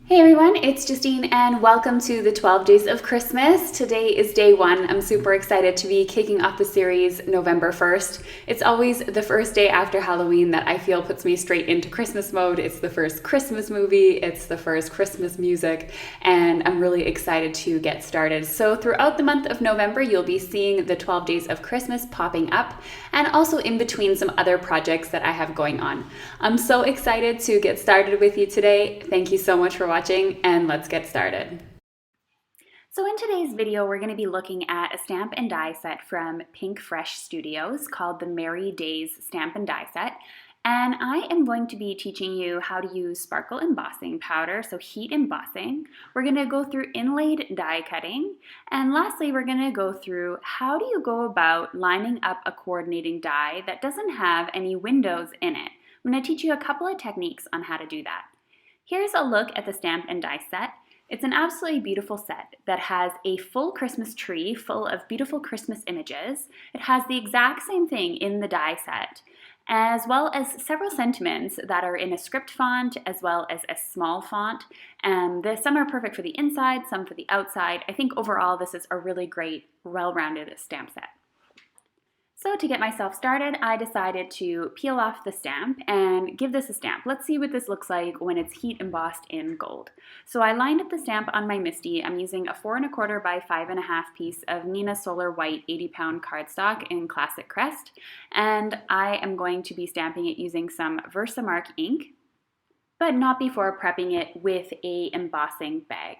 Hey everyone, it's Justine and welcome to the 12 Days of Christmas. Today is day one. I'm super excited to be kicking off the series November 1st. It's always the first day after Halloween that I feel puts me straight into Christmas mode. It's the first Christmas movie, it's the first Christmas music, and I'm really excited to get started. So throughout the month of November, you'll be seeing the 12 Days of Christmas popping up and also in between some other projects that I have going on. I'm so excited to get started with you today. Thank you so much for watching and let's get started. So in today's video, we're going to be looking at a stamp and die set from PinkFresh Studios called the Merry Days Stamp and Die Set. And I am going to be teaching you how to use sparkle embossing powder, so heat embossing. We're going to go through inlaid die cutting. And lastly, we're going to go through how do you go about lining up a coordinating die that doesn't have any windows in it. I'm going to teach you a couple of techniques on how to do that. Here's a look at the stamp and die set. It's an absolutely beautiful set that has a full Christmas tree full of beautiful Christmas images. It has the exact same thing in the die set, as well as several sentiments that are in a script font as well as a small font. Some are perfect for the inside, some for the outside. I think overall this is a really great, well-rounded stamp set. So to get myself started, I decided to peel off the stamp and give this a stamp. Let's see what this looks like when it's heat embossed in gold. So I lined up the stamp on my MISTI. I'm using a 4 1/4 by 5 1/2 piece of Nina Solar White 80-pound cardstock in Classic Crest. And I am going to be stamping it using some VersaMark ink, but not before prepping it with a embossing bag.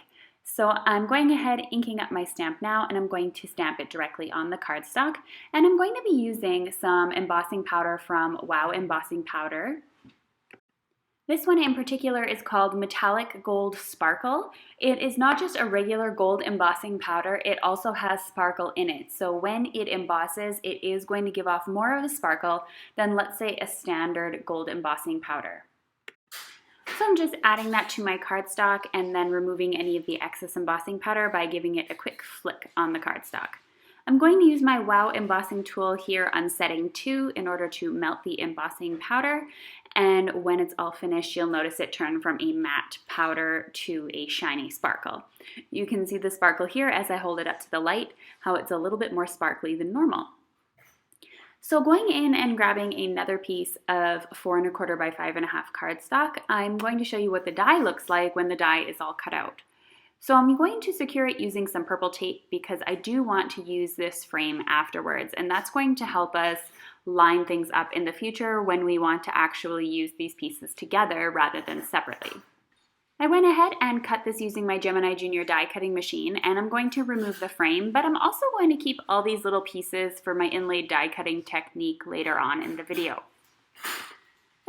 So I'm going ahead inking up my stamp now, and I'm going to stamp it directly on the cardstock. And I'm going to be using some embossing powder from Wow Embossing Powder. This one in particular is called Metallic Gold Sparkle. It is not just a regular gold embossing powder, it also has sparkle in it. So when it embosses, it is going to give off more of a sparkle than, let's say, a standard gold embossing powder. So I'm just adding that to my cardstock and then removing any of the excess embossing powder by giving it a quick flick on the cardstock. I'm going to use my Wow embossing tool here on setting 2 in order to melt the embossing powder. And when it's all finished, you'll notice it turn from a matte powder to a shiny sparkle. You can see the sparkle here as I hold it up to the light, how it's a little bit more sparkly than normal. So going in and grabbing another piece of 4 1/4 by 5 1/2 cardstock, I'm going to show you what the die looks like when the die is all cut out. So I'm going to secure it using some purple tape because I do want to use this frame afterwards, and that's going to help us line things up in the future when we want to actually use these pieces together rather than separately. I went ahead and cut this using my Gemini Junior die cutting machine, and I'm going to remove the frame, but I'm also going to keep all these little pieces for my inlaid die cutting technique later on in the video.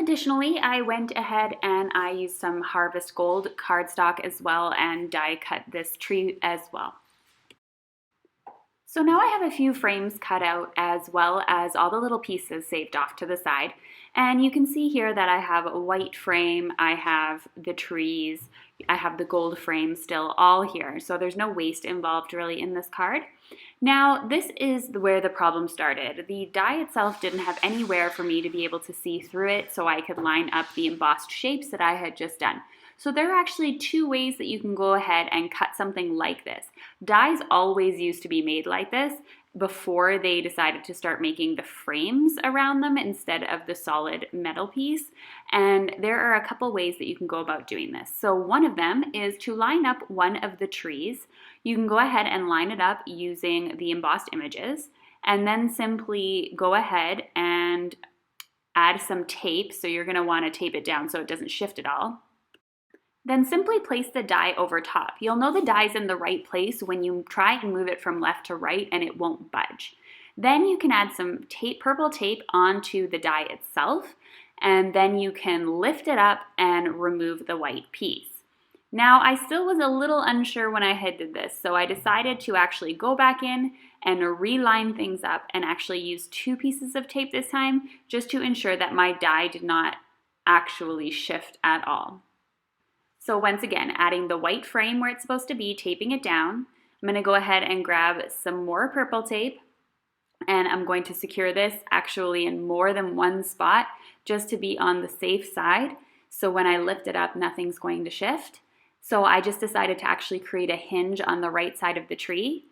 Additionally, I went ahead and I used some Harvest Gold cardstock as well and die cut this tree as well. So now I have a few frames cut out as well as all the little pieces saved off to the side. And you can see here that I have a white frame, I have the trees, I have the gold frame still all here. So there's no waste involved really in this card. Now this is where the problem started. The die itself didn't have anywhere for me to be able to see through it so I could line up the embossed shapes that I had just done. So there are actually two ways that you can go ahead and cut something like this. Dies always used to be made like this before they decided to start making the frames around them instead of the solid metal piece. And there are a couple ways that you can go about doing this. So one of them is to line up one of the trees. You can go ahead and line it up using the embossed images, and then simply go ahead and add some tape. So you're going to want to tape it down so it doesn't shift at all. Then simply place the die over top. You'll know the die's in the right place when you try and move it from left to right and it won't budge. Then you can add some tape, purple tape onto the die itself, and then you can lift it up and remove the white piece. Now I still was a little unsure when I did this, so I decided to actually go back in and reline things up and actually use 2 pieces of tape this time just to ensure that my die did not actually shift at all. So once again, adding the white frame where it's supposed to be, taping it down. I'm going to go ahead and grab some more purple tape, and I'm going to secure this actually in more than one spot just to be on the safe side. So when I lift it up, nothing's going to shift. So I just decided to actually create a hinge on the right side of the tree.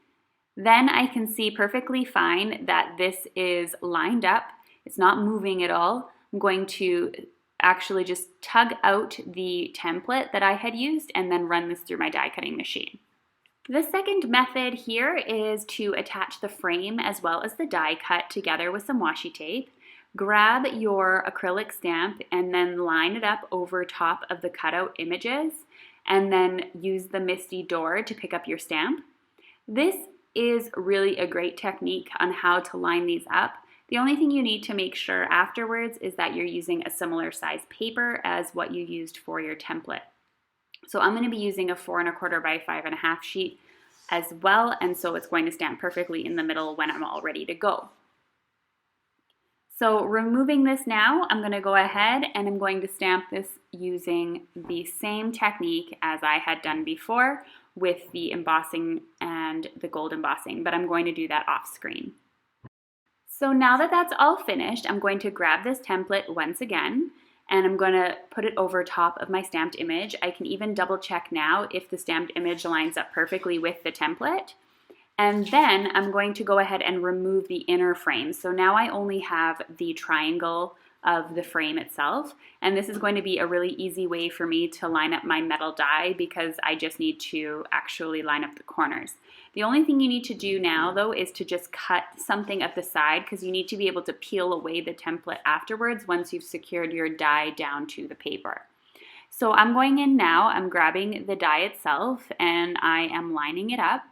Then I can see perfectly fine that this is lined up. It's not moving at all. I'm going to actually just tug out the template that I had used and then run this through my die cutting machine. The second method here is to attach the frame as well as the die cut together with some washi tape. Grab your acrylic stamp and then line it up over top of the cutout images, and then use the MISTI door to pick up your stamp. This is really a great technique on how to line these up. The only thing you need to make sure afterwards is that you're using a similar size paper as what you used for your template. So I'm going to be using a 4 1/4 by 5 1/2 sheet as well, and so it's going to stamp perfectly in the middle when I'm all ready to go. So removing this now, I'm going to go ahead and I'm going to stamp this using the same technique as I had done before with the embossing and the gold embossing, but I'm going to do that off screen. So now that that's all finished, I'm going to grab this template once again and I'm going to put it over top of my stamped image. I can even double check now if the stamped image lines up perfectly with the template. And then I'm going to go ahead and remove the inner frame. So now I only have the triangle of the frame itself. And this is going to be a really easy way for me to line up my metal die because I just need to actually line up the corners. The only thing you need to do now though is to just cut something at the side because you need to be able to peel away the template afterwards once you've secured your die down to the paper. So I'm going in now, I'm grabbing the die itself and I am lining it up.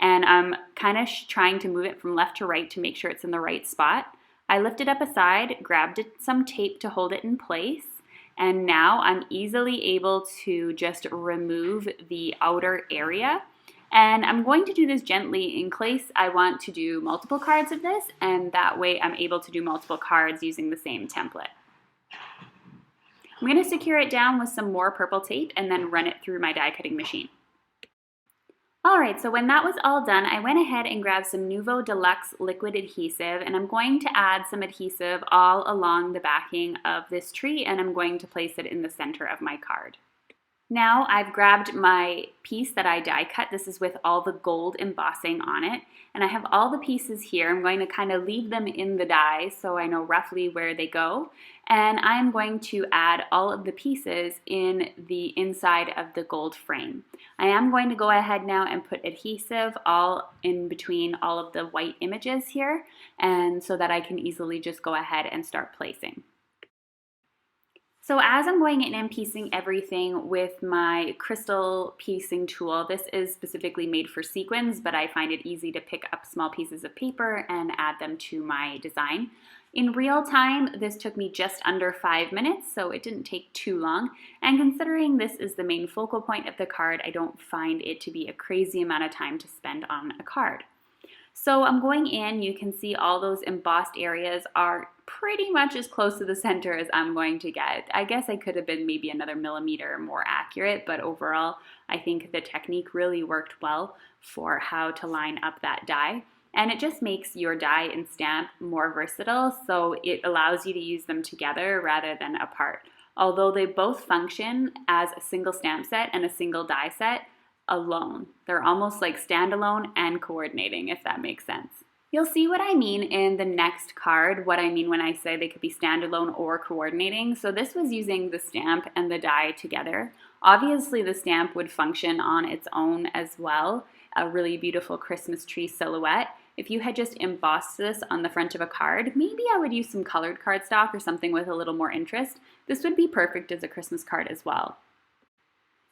And I'm kind of trying to move it from left to right to make sure it's in the right spot. I lifted up aside, grabbed some tape to hold it in place, and now I'm easily able to just remove the outer area. And I'm going to do this gently in case I want to do multiple cards of this, and that way I'm able to do multiple cards using the same template. I'm going to secure it down with some more purple tape and then run it through my die cutting machine. Alright, so when that was all done, I went ahead and grabbed some Nuvo Deluxe liquid adhesive, and I'm going to add some adhesive all along the backing of this tree, and I'm going to place it in the center of my card. Now I've grabbed my piece that I die cut. This is with all the gold embossing on it, and I have all the pieces here. I'm going to kind of leave them in the die so I know roughly where they go, and I'm going to add all of the pieces in the inside of the gold frame. I am going to go ahead now and put adhesive all in between all of the white images here, and so that I can easily just go ahead and start placing. So as I'm going in and piecing everything with my crystal piecing tool, this is specifically made for sequins, but I find it easy to pick up small pieces of paper and add them to my design. In real time, this took me just under 5 minutes, so it didn't take too long. And considering this is the main focal point of the card, I don't find it to be a crazy amount of time to spend on a card. So I'm going in, you can see all those embossed areas are pretty much as close to the center as I'm going to get. I guess I could have been maybe another millimeter more accurate, but overall I think the technique really worked well for how to line up that die. And it just makes your die and stamp more versatile, so it allows you to use them together rather than apart. Although they both function as a single stamp set and a single die set alone. They're almost like standalone and coordinating, if that makes sense. You'll see what I mean in the next card, what I mean when I say they could be standalone or coordinating. So this was using the stamp and the die together. Obviously the stamp would function on its own as well, a really beautiful Christmas tree silhouette. If you had just embossed this on the front of a card, maybe I would use some colored cardstock or something with a little more interest. This would be perfect as a Christmas card as well.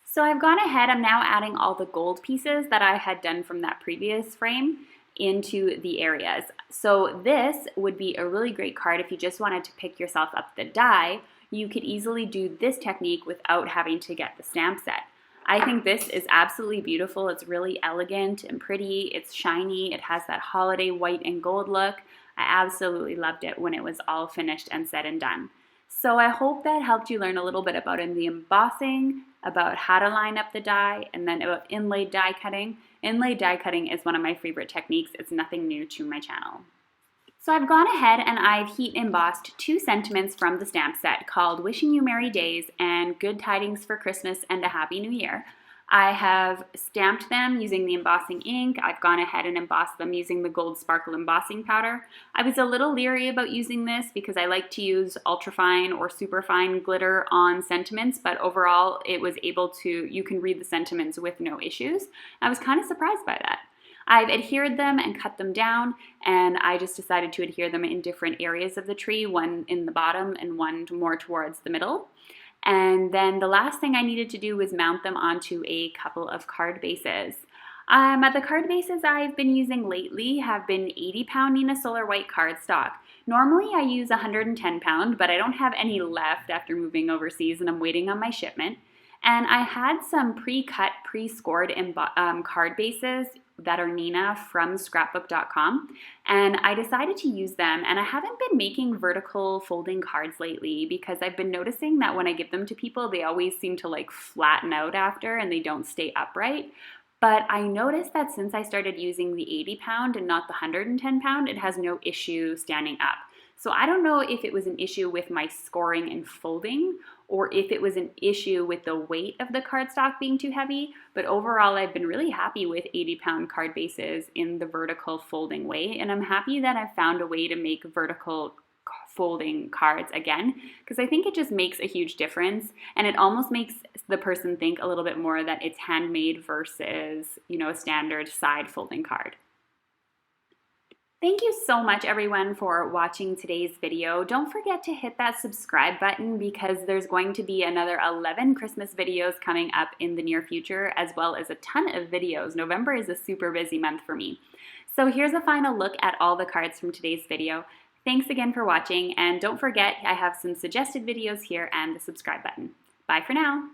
So I've gone ahead, I'm now adding all the gold pieces that I had done from that previous frame into the areas. So this would be a really great card if you just wanted to pick yourself up the die. You could easily do this technique without having to get the stamp set. I think this is absolutely beautiful. It's really elegant and pretty. It's shiny. It has that holiday white and gold look. I absolutely loved it when it was all finished and said and done. So I hope that helped you learn a little bit about the embossing, about how to line up the die, and then about inlaid die cutting. Inlaid die cutting is one of my favorite techniques. It's nothing new to my channel. So I've gone ahead and I've heat embossed 2 sentiments from the stamp set called Wishing You Merry Days and Good Tidings for Christmas and a Happy New Year. I have stamped them using the embossing ink. I've gone ahead and embossed them using the gold sparkle embossing powder. I was a little leery about using this because I like to use ultrafine or superfine glitter on sentiments, but overall it was able to, you can read the sentiments with no issues. I was kind of surprised by that. I've adhered them and cut them down, and I just decided to adhere them in different areas of the tree, one in the bottom and one more towards the middle. And then the last thing I needed to do was mount them onto a couple of card bases. The card bases I've been using lately have been 80-pound Nina Solar White cardstock. Normally I use 110-pound, but I don't have any left after moving overseas and I'm waiting on my shipment. And I had some pre-cut, pre-scored card bases that are Nina from scrapbook.com, and I decided to use them. And I haven't been making vertical folding cards lately because I've been noticing that when I give them to people, they always seem to like flatten out after and they don't stay upright. But I noticed that since I started using the 80-pound and not the 110-pound, it has no issue standing up. So I don't know if it was an issue with my scoring and folding or if it was an issue with the weight of the cardstock being too heavy, but overall I've been really happy with 80-pound card bases in the vertical folding way, and I'm happy that I've found a way to make vertical folding cards again, because I think it just makes a huge difference, and it almost makes the person think a little bit more that it's handmade versus, you know, a standard side folding card. Thank you so much everyone for watching today's video. Don't forget to hit that subscribe button because there's going to be another 11 Christmas videos coming up in the near future, as well as a ton of videos. November is a super busy month for me. So here's a final look at all the cards from today's video. Thanks again for watching, and don't forget I have some suggested videos here and the subscribe button. Bye for now.